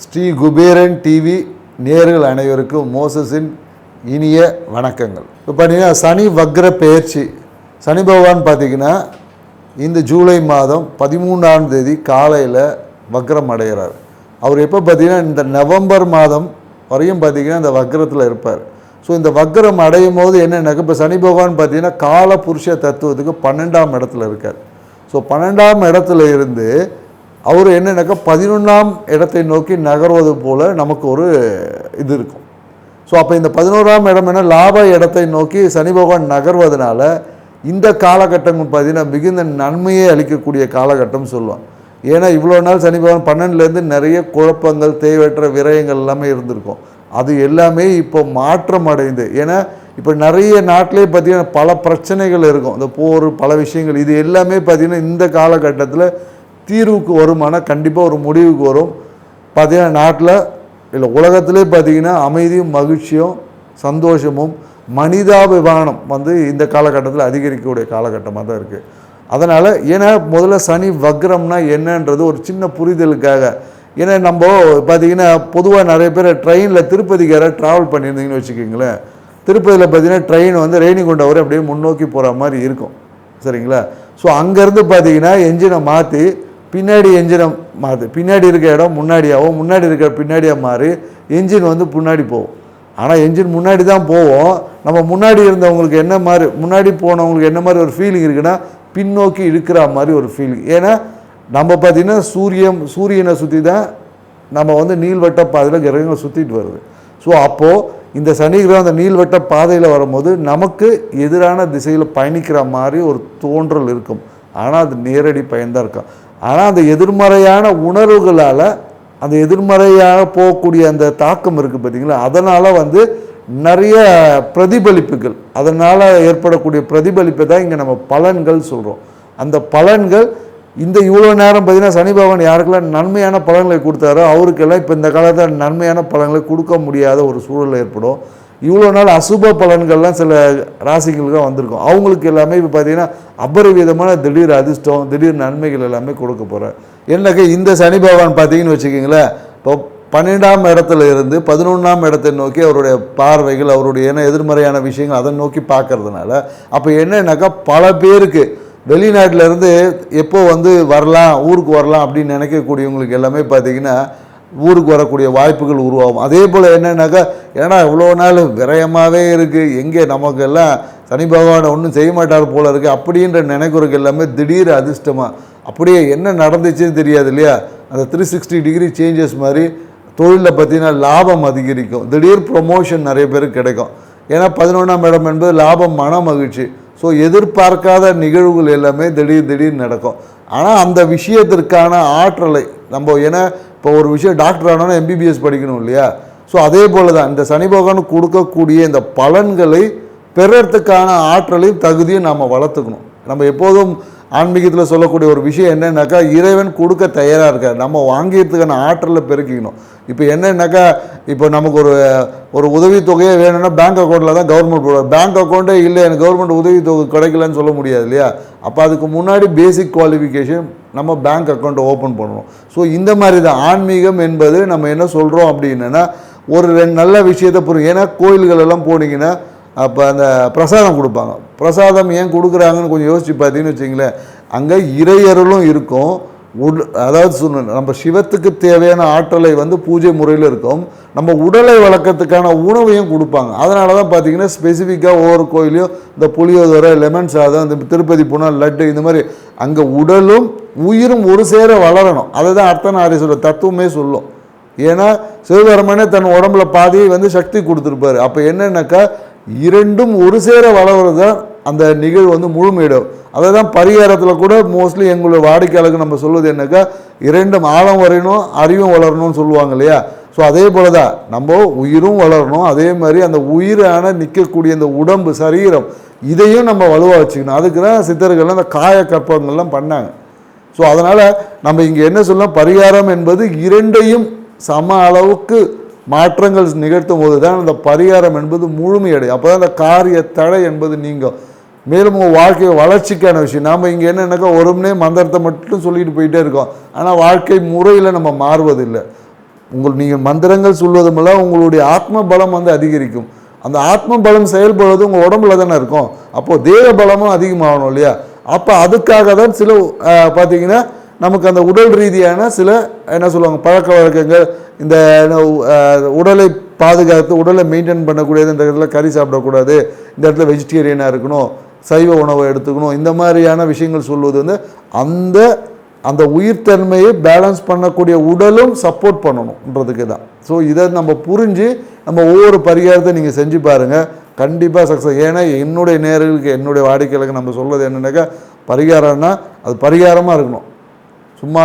Sri Kuberan TV நேயர்கள் அனைவருக்கும் மோசஸின் இனிய வணக்கங்கள். இப்போ பார்த்தீங்கன்னா சனி வக்ர பெயர்ச்சி. சனி பகவான் பார்த்திங்கன்னா இந்த ஜூலை மாதம் 13ஆம் தேதி காலையில் வக்ரம் அடைகிறார். அவர் எப்போ பார்த்திங்கன்னா இந்த நவம்பர் மாதம் வரையும் பார்த்திங்கன்னா இந்த வக்ரத்தில் இருப்பார். ஸோ இந்த வக்ரம் அடையும் போது என்னென்னாக்க இப்போ சனி பகவான் பார்த்திங்கன்னா கால புருஷ தத்துவத்துக்கு 12ஆம் இடத்துல இருக்கார். ஸோ 12ஆம் இடத்துல இருந்து அவர் என்னென்னாக்கா 11ஆம் இடத்தை நோக்கி நகர்வது போல் நமக்கு ஒரு இது இருக்கும். ஸோ அப்போ இந்த 11ஆம் இடம் என்ன லாப இடத்தை நோக்கி சனி பகவான் நகர்வதனால இந்த காலகட்டங்கள் பார்த்திங்கன்னா மிகுந்த நன்மையை அளிக்கக்கூடிய காலகட்டம் சொல்லுவான். ஏன்னா இவ்வளோ நாள் சனி பகவான் 12லேருந்து நிறைய குழப்பங்கள் தேவையற்ற விரயங்கள் எல்லாமே இருந்திருக்கும். அது எல்லாமே இப்போ மாற்றம் அடைந்து, ஏன்னா இப்போ நிறைய நாட்டிலே பார்த்திங்கன்னா பல பிரச்சனைகள் இருக்கும், இந்த போர் பல விஷயங்கள், இது எல்லாமே பார்த்திங்கன்னா இந்த காலகட்டத்தில் தீர்வுக்கு வருமானா கண்டிப்பாக ஒரு முடிவுக்கு வரும். பார்த்திங்கன்னா நாட்டில் இல்லை உலகத்திலே பார்த்திங்கன்னா அமைதியும் மகிழ்ச்சியும் சந்தோஷமும் மனிதாபிமானம் இந்த காலகட்டத்தில் அதிகரிக்கக்கூடிய காலகட்டமாக தான் இருக்குது. அதனால் ஏன்னா முதல்ல சனி வக்ரம்னா என்னன்றது ஒரு சின்ன புரிதலுக்காக. ஏன்னா நம்ம பார்த்திங்கன்னா பொதுவாக நிறைய பேர் ட்ரெயினில் திருப்பதிக்கு யாராவது ட்ராவல் பண்ணியிருந்தீங்கன்னு வச்சுக்கிங்களேன், திருப்பதியில் பார்த்திங்கன்னா ட்ரெயின் ரேணிகுண்டா வரை அப்படியே முன்னோக்கி போகிற மாதிரி இருக்கும், சரிங்களா? ஸோ அங்கேருந்து பார்த்திங்கன்னா என்ஜினை மாற்றி பின்னாடி என்ஜினை மாற்றி பின்னாடி இருக்க இடம் முன்னாடியாகவும் முன்னாடி இருக்க பின்னாடியாக மாறி என்ஜின் முன்னாடி போகும். ஆனால் என்ஜின் முன்னாடி தான் போவோம். நம்ம முன்னாடி இருந்தவங்களுக்கு என்ன மாதிரி முன்னாடி போனவங்களுக்கு என்ன மாதிரி ஒரு ஃபீலிங் இருக்குன்னா பின்னோக்கி இழுக்கிற மாதிரி ஒரு ஃபீலிங். ஏன்னா நம்ம பார்த்திங்கன்னா சூரியனை சுற்றி தான் நம்ம நீள்வட்ட பாதையில் கிரகங்கள் சுற்றிட்டு வருது. ஸோ அப்போது இந்த சனி கிரகம் அந்த நீள்வட்ட பாதையில் வரும்போது நமக்கு எதிரான திசையில் பயணிக்கிற மாதிரி ஒரு தோன்றல் இருக்கும். ஆனால் அது நேரடி பயன்தான் இருக்கும். ஆனால் அந்த எதிர்மறையான உணர்வுகளால் அந்த எதிர்மறையாக போகக்கூடிய அந்த தாக்கம் இருக்குது பார்த்திங்களா, அதனால் நிறைய பிரதிபலிப்புகள், அதனால் ஏற்படக்கூடிய பிரதிபலிப்பை தான் இங்கே நம்ம பலன்கள் சொல்கிறோம். அந்த பலன்கள் இந்த இவ்வளோ நேரம் பார்த்திங்கன்னா சனி பகவான் யாருக்கெல்லாம் நன்மையான பலன்களை கொடுத்தாரோ அவருக்கெல்லாம் இப்போ இந்த காலத்தில் நன்மையான பலன்களை கொடுக்க முடியாத ஒரு சூழல் ஏற்படும். இவ்வளோ நாள் அசுப பலன்கள்லாம் சில ராசிகளுக்கு வந்திருக்கும், அவங்களுக்கு எல்லாமே இப்போ பார்த்திங்கன்னா அபரிவிதமான திடீர் அதிர்ஷ்டம் திடீர் நன்மைகள் எல்லாமே கொடுக்க போகிறேன். என்னக்கா இந்த சனி பகவான் பார்த்திங்கன்னு வச்சுக்கிங்களேன், இப்போ 12ஆம் இடத்துல இருந்து 11ஆம் இடத்தை நோக்கி அவருடைய பார்வைகள் அவருடைய எதிர்மறையான விஷயங்கள் அதை நோக்கி பார்க்கறதுனால அப்போ என்னன்னாக்கா பல பேருக்கு வெளிநாட்டிலேருந்து எப்போ வரலாம் ஊருக்கு வரலாம் அப்படின்னு நினைக்கக்கூடியவங்களுக்கு எல்லாமே பார்த்திங்கன்னா ஊருக்கு வரக்கூடிய வாய்ப்புகள் உருவாகும். அதே போல் என்னன்னாக்கா ஏன்னா இவ்வளோ நாள் விரயமாகவே இருக்குது, எங்கே நமக்கெல்லாம் சனி பகவானை ஒன்றும் செய்ய மாட்டார் போல் இருக்குது அப்படின்ற நினைக்கிறதுக்கு எல்லாமே திடீர் அதிர்ஷ்டமாக அப்படியே என்ன நடந்துச்சுன்னு தெரியாது இல்லையா, அந்த 360 டிகிரி சேஞ்சஸ் மாதிரி தொழிலில் பார்த்திங்கன்னா லாபம் அதிகரிக்கும், திடீர் ப்ரொமோஷன் நிறைய பேருக்கு கிடைக்கும். ஏன்னா 11ஆம் இடம் என்பது லாபம் மன மகிழ்ச்சி. ஸோ எதிர்பார்க்காத நிகழ்வுகள் எல்லாமே திடீர் நடக்கும். ஆனால் அந்த விஷயத்திற்கான ஆற்றலை நம்ம ஏன்னா இப்போ ஒரு விஷயம் டாக்டர் ஆனோன்னா எம்பிபிஎஸ் படிக்கணும் இல்லையா, ஸோ அதே போல் தான் இந்த சனி பகவான் கொடுக்கக்கூடிய இந்த பலன்களை பெறறதுக்கான ஆற்றலையும் தகுதியும் நாம் வளர்த்துக்கணும். நம்ம எப்போதும் ஆன்மீகத்தில் சொல்லக்கூடிய ஒரு விஷயம் என்னன்னாக்கா இறைவன் கொடுக்க தயாராக இருக்கார், நம்ம வாங்கிறதுக்கான ஆற்றலை பெருக்கிக்கணும். இப்போ என்னன்னாக்கா இப்போ நமக்கு ஒரு உதவித்தொகையே வேணும்னா பேங்க் அக்கௌண்ட்டில் தான் கவர்மெண்ட் போடுவார், பேங்க் அக்கௌண்ட்டே இல்லை எனக்கு கவர்மெண்ட் உதவித்தொகை கிடைக்கலன்னு சொல்ல முடியாது இல்லையா. அப்போ அதுக்கு முன்னாடி பேசிக் குவாலிஃபிகேஷன் நம்ம பேங்க் அக்கௌண்ட்டை ஓப்பன் பண்ணணும். ஸோ இந்த மாதிரி தான் ஆன்மீகம் என்பது நம்ம என்ன சொல்கிறோம் அப்படின்னா ஒரு 2 நல்ல விஷயத்தை புரியும். ஏன்னா கோயில்கள் எல்லாம் போனீங்கன்னா அப்போ அந்த பிரசாதம் கொடுப்பாங்க, பிரசாதம் ஏன் கொடுக்குறாங்கன்னு கொஞ்சம் யோசித்து பார்த்தீங்கன்னு வச்சிங்களேன், அங்கே இறையருளும் இருக்கும், அதாவது நம்ம சிவத்துக்கு தேவையான ஆற்றலை பூஜை முறையில் இருக்கும், நம்ம உடலை வளர்க்கறதுக்கான உணவையும் கொடுப்பாங்க. அதனால தான் பார்த்திங்கன்னா ஸ்பெசிஃபிக்காக ஒவ்வொரு கோயிலையும் இந்த புளியோதரை லெமன் சாதம் இந்த திருப்பதி போனால் லட்டு இந்த மாதிரி அங்கே உடலும் உயிரும் ஒரு சேர வளரணும். அதை தான் அர்த்தநாரீஸ்வரர் தத்துவமே சொல்லும். ஏன்னா சிவபெருமானே தன் உடம்புல பாதியை சக்தி கொடுத்துருப்பாரு. அப்போ என்னன்னாக்கா இரண்டும் ஒரு சேர வளர்வது தான் அந்த நிகழ்வு முழுமையிடும். அதை தான் பரிகாரத்தில் கூட மோஸ்ட்லி எங்களுடைய வாடிக்கையாளருக்கு நம்ம சொல்வது என்னக்கா இரண்டும் ஆழம் வரையணும் அறிவும் வளரணும்னு சொல்லுவாங்க இல்லையா. ஸோ அதே போல் தான் நம்ம உயிரும் வளரணும், அதே மாதிரி அந்த உயிரான நிற்கக்கூடிய இந்த உடம்பு சரீரம் இதையும் நம்ம வலுவாக வச்சுக்கணும். அதுக்கு தான் சித்தர்கள்லாம் அந்த காய கற்பங்கள்லாம் பண்ணாங்க. ஸோ அதனால் நம்ம இங்கே என்ன சொல்லலாம், பரிகாரம் என்பது இரண்டையும் சம அளவுக்கு மாற்றங்கள் நிகழ்த்தும் போது தான் அந்த பரிகாரம் என்பது முழுமையடையும். அப்போ தான் அந்த காரிய தடை என்பது மேலும் உங்கள் வாழ்க்கை வளர்ச்சிக்கான விஷயம். நாம் இங்கே என்னென்னாக்கா ஒருமனே மந்திரத்தை மட்டும் சொல்லிட்டு போயிட்டே இருக்கோம். ஆனால் வாழ்க்கை முறையில் நம்ம மாறுவதில்லை. நீங்கள் மந்திரங்கள் சொல்வதும் மூலம் உங்களுடைய ஆத்ம பலம் வந்து அதிகரிக்கும். அந்த ஆத்ம பலம் செயல்படுவது உங்கள் உடம்புல தானே இருக்கும். அப்போது தேக பலமும் அதிகமாகணும் இல்லையா? அப்போ அதுக்காக தான் சில பார்த்திங்கன்னா நமக்கு அந்த உடல் ரீதியான சில என்ன சொல்லுவாங்க பழக்க வழக்கங்கள், இந்த உடலை பாதுகாத்து உடலை மெயின்டைன் பண்ணக்கூடியது. இந்த இடத்துல கறி சாப்பிடக்கூடாது, இந்த இடத்துல வெஜிடேரியனாக இருக்கணும், சைவ உணவை எடுத்துக்கணும், இந்த மாதிரியான விஷயங்கள் சொல்வது வந்து அந்த அந்த உயிர்த்தன்மையை பேலன்ஸ் பண்ணக்கூடிய உடலும் சப்போர்ட் பண்ணணுன்றதுக்கு தான். ஸோ இதை நம்ம புரிஞ்சு நம்ம ஒவ்வொரு பரிகாரத்தை நீங்கள் செஞ்சு பாருங்கள், கண்டிப்பாக சக்ஸஸ். ஏன்னா என்னுடைய நேயர்களுக்கு என்னுடைய வாடிக்கையாளருக்கு நம்ம சொல்வது என்னென்னாக்கா, பரிகாரம்னா அது பரிகாரமாக இருக்கணும். சும்மா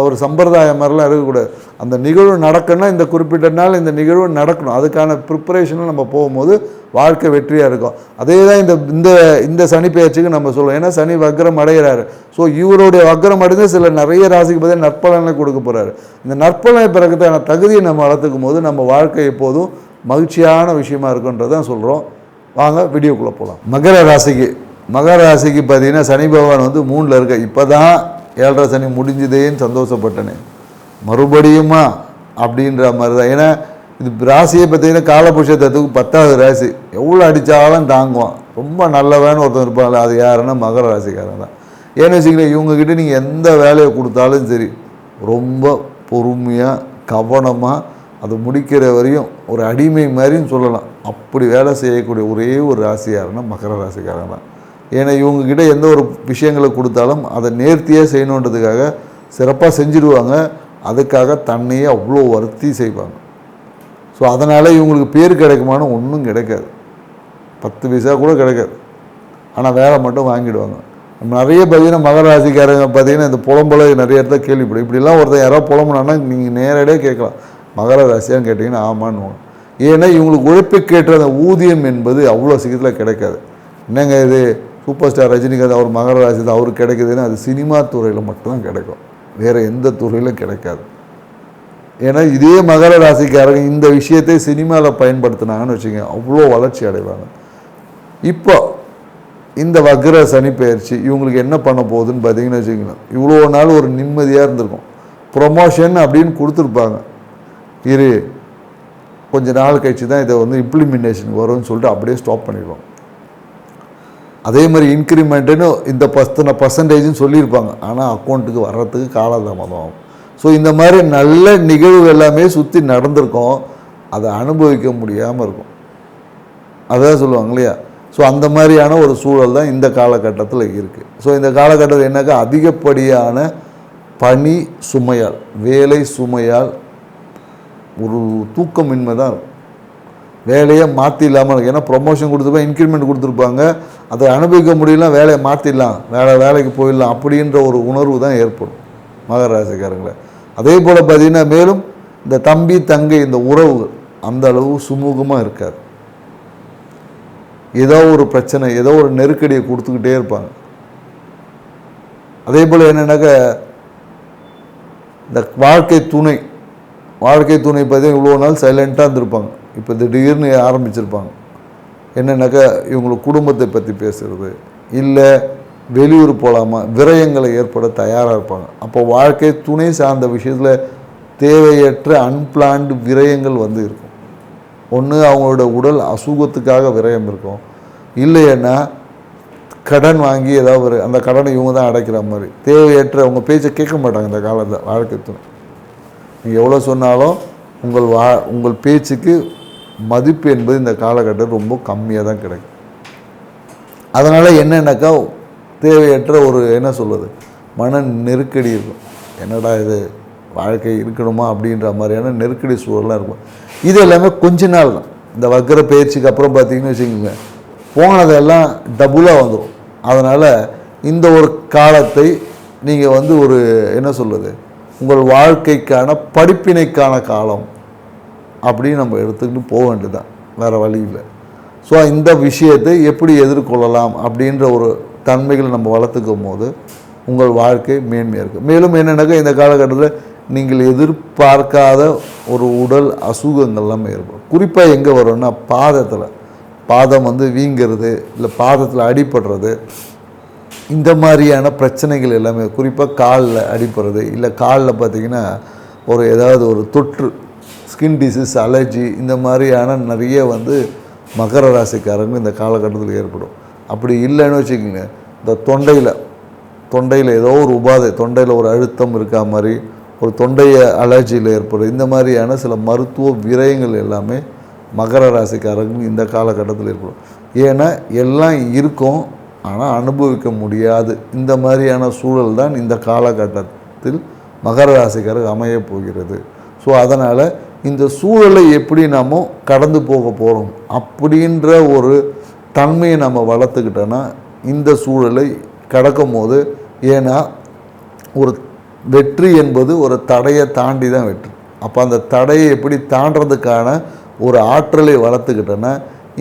ஒரு சம்பிரதாயம் மாதிரிலாம் இருக்கக்கூடாது. அந்த நிகழ்வு நடக்கணும்னா இந்த குறிப்பிட்ட நாள் இந்த நிகழ்வு நடக்கணும். அதுக்கான ப்ரிப்பரேஷனில் நம்ம போகும்போது வாழ்க்கை வெற்றியாக இருக்கும். அதே தான் இந்த இந்த சனி பெயர்ச்சிக்கு நம்ம சொல்லுவோம். ஏன்னா சனி வக்ரம் அடைகிறாரு. ஸோ இவருடைய வக்ரம் அடைந்து சில நிறைய ராசிக்கு பார்த்தா நற்பலனை கொடுக்க போகிறாரு. இந்த நற்பலனை பிறகுதான தகுதியை நம்ம வளர்த்துக்கும் போது நம்ம வாழ்க்கை எப்போதும் மகிழ்ச்சியான விஷயமா இருக்குன்றதான் சொல்கிறோம். வாங்க வீடியோக்குள்ளே போகலாம். மகர ராசிக்கு பார்த்தீங்கன்னா சனி பகவான் வந்து 3ல் இருக்க. இப்போ தான் 7.5 சனி முடிஞ்சதேன்னு சந்தோஷப்பட்டனே, மறுபடியுமா அப்படின்ற மாதிரி தான். ஏன்னா இது ராசியை பார்த்தீங்கன்னா காலபுருஷத்துக்கு 10வது ராசி. எவ்வளோ அடித்தாலும் தாங்குவான். ரொம்ப நல்லவன்னு ஒருத்தர் இருப்பாங்களே, அது யாருன்னா மகர ராசிக்காரன் தான். ஏன்னு வச்சுக்கோங்களேன், இவங்ககிட்ட நீங்கள் எந்த வேலையை கொடுத்தாலும் சரி ரொம்ப பொறுமையாக கவனமாக அது முடிக்கிற வரையும் ஒரு அடிமை மாதிரின்னு சொல்லலாம். அப்படி வேலை செய்யக்கூடிய ஒரே ஒரு ராசியாருன்னா மகர ராசிக்காரன் தான். ஏன்னா இவங்ககிட்ட எந்த ஒரு விஷயங்களை கொடுத்தாலும் அதை நேர்த்தியாக செய்யணுன்றதுக்காக சிறப்பாக செஞ்சுடுவாங்க. அதுக்காக தன்னையே அவ்வளோ வருத்தி செய்வாங்க. ஸோ அதனால் இவங்களுக்கு பேர் கிடைக்குமானு ஒன்றும் கிடைக்காது, 10 பைசா கூட கிடைக்காது. ஆனால் வேலை மட்டும் வாங்கிடுவாங்க. நம்ம நிறைய பார்த்தீங்கன்னா மகர ராசிக்காரங்க பார்த்தீங்கன்னா இந்த புலம்பலை நிறைய இடத்துல கேள்விப்படும். இப்படிலாம் ஒருத்தர் யாராவது புலம்புனான்னா நீங்கள் நேரடியாக கேட்கலாம், மகர ராசியான்னு கேட்டிங்கன்னா ஆமான்னு. ஏன்னா இவங்களுக்கு உழைப்புக்கேற்ற அந்த ஊதியம் என்பது அவ்வளோ சீக்கிரத்தில் கிடைக்காது. என்னங்க இது சூப்பர் ஸ்டார் ரஜினிகாந்த் அவர் மகர ராசி தான், அவருக்கு கிடைக்குதுன்னா அது சினிமா துறையில் மட்டும்தான் கிடைக்கும், வேறு எந்த துறையிலும் கிடைக்காது. ஏன்னா இதே மகர ராசிக்காரங்க இந்த விஷயத்தை சினிமாவில் பயன்படுத்தினாங்கன்னு வச்சுக்கோங்க, அவ்வளோ வளர்ச்சி அடைவாங்க. இப்போ இந்த வக்ர சனி பெயர்ச்சி இவங்களுக்கு என்ன பண்ண போகுதுன்னு பார்த்தீங்கன்னு வச்சுக்கோங்களேன், இவ்வளோ நாள் ஒரு நிம்மதியாக இருந்திருக்கும். ப்ரொமோஷன் அப்படின்னு கொடுத்துருப்பாங்க, இரு கொஞ்ச நாள் கழிச்சு தான் இதை வந்து இம்ப்ளிமெண்டேஷன் வரும்னு சொல்லிட்டு அப்படியே ஸ்டாப் பண்ணிடுவோம். அதே மாதிரி இன்க்ரிமெண்ட்டுன்னு இந்த பர்சன்டேஜ்னு சொல்லியிருப்பாங்க, ஆனால் அக்கௌண்ட்டுக்கு வர்றதுக்கு காலதாமதம் ஆகும். ஸோ இந்த மாதிரி நல்ல நிகழ்வு எல்லாமே சுற்றி நடந்திருக்கும், அதை அனுபவிக்க முடியாமல் இருக்கும். அதான் சொல்லுவாங்க இல்லையா? ஸோ அந்த மாதிரியான ஒரு சூழல் தான் இந்த காலகட்டத்தில் இருக்குது. ஸோ இந்த காலகட்டத்தில் என்னக்கா அதிகப்படியான பணி சுமையால், வேலை சுமையால் ஒரு தூக்கமின்மை தான் இருக்கும். வேலையை மாற்றிடலாமல் இருக்கும். ஏன்னா ப்ரொமோஷன் கொடுத்துருப்பாங்க, இன்க்ரிமெண்ட் கொடுத்துருப்பாங்க, அதை அனுபவிக்க முடியலாம், வேலையை மாற்றிடலாம், வேலைக்கு போயிடலாம் அப்படின்ற ஒரு உணர்வு தான் ஏற்படும் மகர ராசிக்காரங்களை. அதே போல் பார்த்திங்கன்னா மேலும் இந்த தம்பி தங்கை இந்த உறவுகள் அந்த அளவு சுமூகமாக இருக்காது. ஏதோ ஒரு பிரச்சனை, ஏதோ ஒரு நெருக்கடியை கொடுத்துக்கிட்டே இருப்பாங்க. அதே போல் என்னென்னாக்கா இந்த வாழ்க்கை துணை பார்த்தீங்கன்னா இவ்வளோ நாள் சைலண்ட்டாக இருந்திருப்பாங்க, இப்போ திடீர்னு ஆரம்பிச்சிருப்பாங்க. என்னென்னாக்கா இவங்களுக்கு குடும்பத்தை பற்றி பேசுகிறது, இல்லை வெளியூர் போகலாமா, விரயங்களை ஏற்பட தயாராக இருப்பாங்க. அப்போ வாழ்க்கை துணை சார்ந்த விஷயத்தில் தேவையற்ற அன்பிளான்டு விரயங்கள் வந்து இருக்கும். ஒன்று அவங்களோட உடல் அசுகத்துக்காக விரயம் இருக்கும், இல்லைன்னா கடன் வாங்கி ஏதாவது அந்த கடனை இவங்க தான் அடைக்கிற மாதிரி தேவையற்ற அவங்க பேச்சை கேட்க மாட்டாங்க இந்த காலத்தில் வாழ்க்கை துணை. நீங்கள் எவ்வளோ சொன்னாலும் உங்கள் பேச்சுக்கு மதிப்பு என்பது இந்த காலகட்டம் ரொம்ப கம்மியாக தான் கிடைக்கும். அதனால் என்னென்னாக்கா தேவையற்ற ஒரு என்ன சொல்வது மன நெருக்கடி இருக்கும். என்னடா இது வாழ்க்கை இருக்கணுமா அப்படின்ற மாதிரியான நெருக்கடி சூழலாம் இருக்கும். இது எல்லாமே கொஞ்ச நாள் தான். இந்த வக்ர பயிற்சிக்கு அப்புறம் பார்த்தீங்கன்னு வச்சுக்கோங்க, போனதெல்லாம் டபுளாக வந்துடும். அதனால் இந்த ஒரு காலத்தை நீங்கள் வந்து ஒரு என்ன சொல்வது உங்கள் வாழ்க்கைக்கான படிப்பினைக்கான காலம் அப்படின்னு நம்ம எடுத்துக்கிட்டு போக வேண்டியதுதான், வேறு வழி இல்லை. ஸோ இந்த விஷயத்தை எப்படி எதிர்கொள்ளலாம் அப்படின்ற ஒரு தன்மைகளை நம்ம வளர்த்துக்கும் போது உங்கள் வாழ்க்கை மேன்மையாக இருக்குது. மேலும் என்னென்னாக்கா இந்த காலகட்டத்தில் நீங்கள் எதிர்பார்க்காத ஒரு உடல் அசுகங்கள்லாம் ஏற்படும். குறிப்பாக எங்கே வரும்னா பாதம் வந்து வீங்கிறது, இல்லை பாதத்தில் அடிபடுறது, இந்த மாதிரியான பிரச்சனைகள் எல்லாமே, குறிப்பாக காலில் அடிபடுறது, இல்லை காலில் பார்த்திங்கன்னா ஏதாவது ஒரு தொற்று, ஸ்கின் டிசீஸ், அலர்ஜி, இந்த மாதிரியான நிறைய வந்து மகர ராசிக்காரங்க இந்த காலகட்டத்தில் ஏற்படும். அப்படி இல்லைன்னு வச்சுக்கோங்க, இந்த தொண்டையில் ஏதோ ஒரு உபாதை, தொண்டையில் ஒரு அழுத்தம் இருக்கா மாதிரி, ஒரு தொண்டைய அலர்ஜியில் ஏற்படும், இந்த மாதிரியான சில மருத்துவ விரயங்கள் எல்லாமே மகர ராசிக்காரங்க இந்த காலகட்டத்தில் ஏற்படும். ஏன்னா எல்லாம் இருக்கும், ஆனால் அனுபவிக்க முடியாது. இந்த மாதிரியான சூழல் தான் இந்த காலகட்டத்தில் மகர ராசிக்காரருக்கு அமைய போகிறது. ஸோ அதனால் இந்த சூழலை எப்படி நாம் கடந்து போக போகிறோம் அப்படின்ற ஒரு தன்மையை நம்ம வளர்த்துக்கிட்டோன்னா இந்த சூழலை கடக்கும் போது, ஏன்னா ஒரு வெற்றி என்பது ஒரு தடையை தாண்டி தான் வெற்றி. அப்போ அந்த தடையை எப்படி தாண்டறதுக்கான ஒரு ஆற்றலை வளர்த்துக்கிட்டோன்னா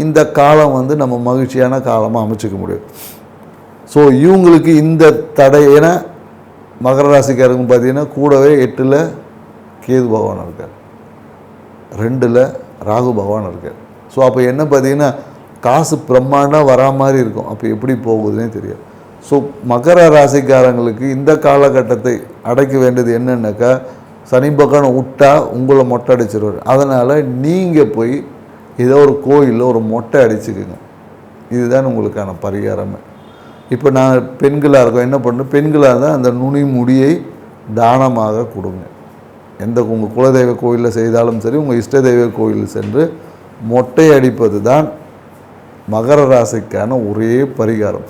இந்த காலம் வந்து நம்ம மகிழ்ச்சியான காலமாக அமைச்சிக்க முடியும். ஸோ இவங்களுக்கு இந்த தடை, ஏன்னா மகர ராசிக்காரங்க பார்த்திங்கன்னா கூடவே 8ல் கேது பகவான் இருக்கார், 2ல் ராகு பகவான் இருக்கார். ஸோ அப்போ என்ன பார்த்திங்கன்னா காசு பிரம்மாண்டம் வரா மாதிரி இருக்கும். அப்போ எப்படி போகுதுன்னே தெரியாது. ஸோ மகர ராசிக்காரங்களுக்கு இந்த காலகட்டத்தை அடைக்க வேண்டியது என்னென்னாக்கா, சனி பகவான் விட்டா உங்களை மொட்டை அடிச்சிருவார். அதனால் நீங்கள் போய் ஏதோ ஒரு கோயிலில் ஒரு மொட்டை அடிச்சுக்குங்க. இதுதான் உங்களுக்கான பரிகாரமே. இப்போ நான் பெண்களாக இருக்கோம், என்ன பண்ணணும், பெண்களாக இருந்தால் அந்த நுனி முடியை தானமாக கொடுங்க. உங்கள் குலதெய்வ கோயிலில் செய்தாலும் சரி, உங்கள் இஷ்ட தெய்வ கோயிலில் சென்று மொட்டை அடிப்பது தான் மகர ராசிக்கான ஒரே பரிகாரம்.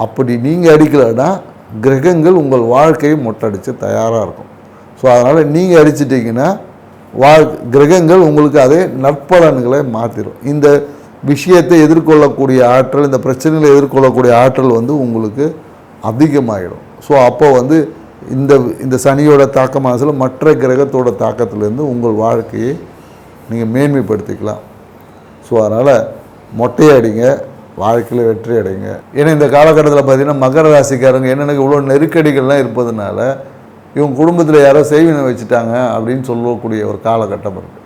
அப்படி நீங்கள் அடிக்கலைன்னா கிரகங்கள் உங்கள் வாழ்க்கையை மொட்டடிச்சு தயாராக இருக்கும். ஸோ அதனால் நீங்கள் அடிச்சிட்டிங்கன்னா கிரகங்கள் உங்களுக்கு அதே நற்பலன்களை மாற்றிடும். இந்த விஷயத்தை எதிர்கொள்ளக்கூடிய ஆற்றல், இந்த பிரச்சனைகளை எதிர்கொள்ளக்கூடிய ஆற்றல் வந்து உங்களுக்கு அதிகமாகிடும். ஸோ அப்போ வந்து இந்த சனியோட தாக்கமான மற்ற கிரகத்தோட தாக்கத்திலேருந்து உங்கள் வாழ்க்கையை நீங்கள் மேன்மைப்படுத்திக்கலாம். ஸோ அதனால் மொட்டையை அடிங்க, வாழ்க்கையில் வெற்றி அடைங்க. ஏன்னா இந்த காலகட்டத்தில் பார்த்திங்கன்னா மகர ராசிக்காரங்க என்னென்ன இவ்வளோ நெருக்கடிகள்லாம் இருப்பதுனால இவங்க குடும்பத்தில் யாரோ செய்வினை வச்சுட்டாங்க அப்படின்னு சொல்லக்கூடிய ஒரு காலகட்டம் இருக்குது.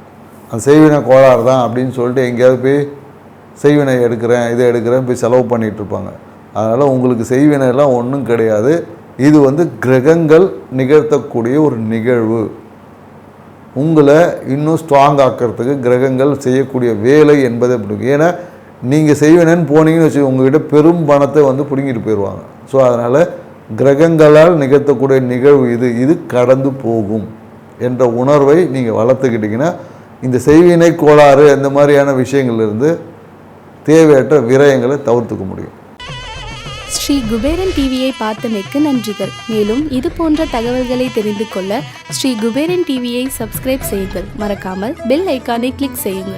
அந்த செய்வினை கோளாறு தான் அப்படின்னு சொல்லிட்டு எங்கேயாவது போய் செய்வினை எடுக்கிறேன், இதை எடுக்கிறேன் போய் செலவு பண்ணிகிட்ருப்பாங்க. அதனால் உங்களுக்கு செய்வினைலாம் ஒன்றும் கிடையாது. இது வந்து கிரகங்கள் நிகழ்த்தக்கூடிய ஒரு நிகழ்வு. உங்களை இன்னும் ஸ்ட்ராங் ஆக்கிறதுக்கு கிரகங்கள் செய்யக்கூடிய வேலை என்பதை பிடிக்கும். ஏன்னா நீங்கள் செய்வேனேன்னு போனீங்கன்னு வச்சு உங்கள்கிட்ட பெரும் பணத்தை வந்து பிடுங்கிட்டு போயிடுவாங்க. ஸோ அதனால் கிரகங்களால் நிகழ்த்தக்கூடிய நிகழ்வு இது கடந்து போகும் என்ற உணர்வை நீங்கள் வளர்த்துக்கிட்டிங்கன்னா இந்த செய்வினை கோளாறு இந்த மாதிரியான விஷயங்கள்லேருந்து தேவையற்ற விரயங்களை தவிர்த்துக்க முடியும். ஸ்ரீ குபேரன் டிவியை பார்த்தமைக்கு நன்றிகள். மேலும் இது போன்ற தகவல்களை தெரிந்து கொள்ள ஸ்ரீ குபேரன் டிவியை சப்ஸ்கிரைப் செய்யுங்கள். மறக்காமல் பெல் ஐக்கானை கிளிக் செய்யுங்கள்.